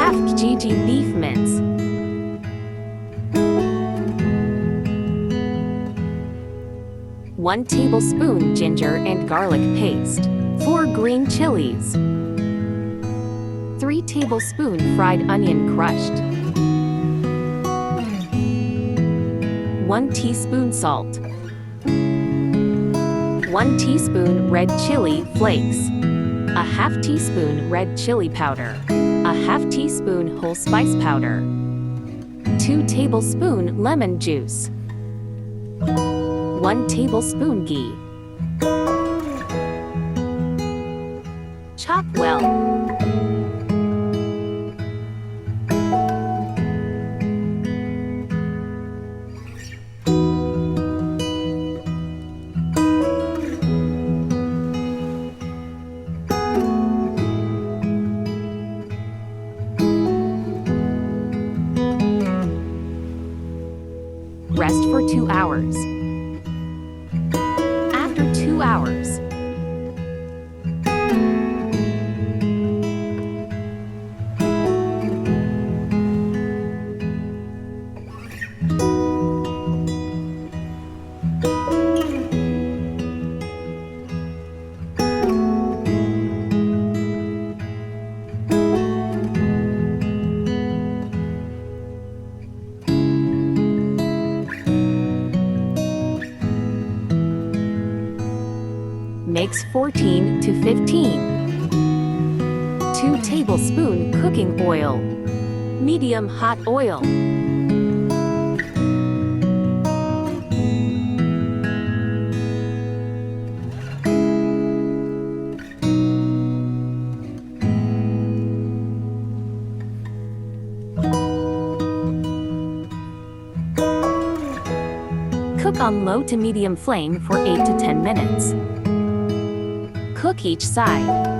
half kg beef mince, 1 tablespoon ginger and garlic paste, 4 green chilies, 3 tablespoon fried onion crushed, 1 teaspoon salt, 1 teaspoon red chili flakes, a half teaspoon red chili powder, a half teaspoon whole spice powder, 2 tablespoon lemon juice, 1 tablespoon ghee. Chop well. Rest for 2 hours. After 2 hours, mix 14 to 15. 2 tablespoon cooking oil, medium hot oil. Cook on low to medium flame for 8 to 10 minutes. Cook each side.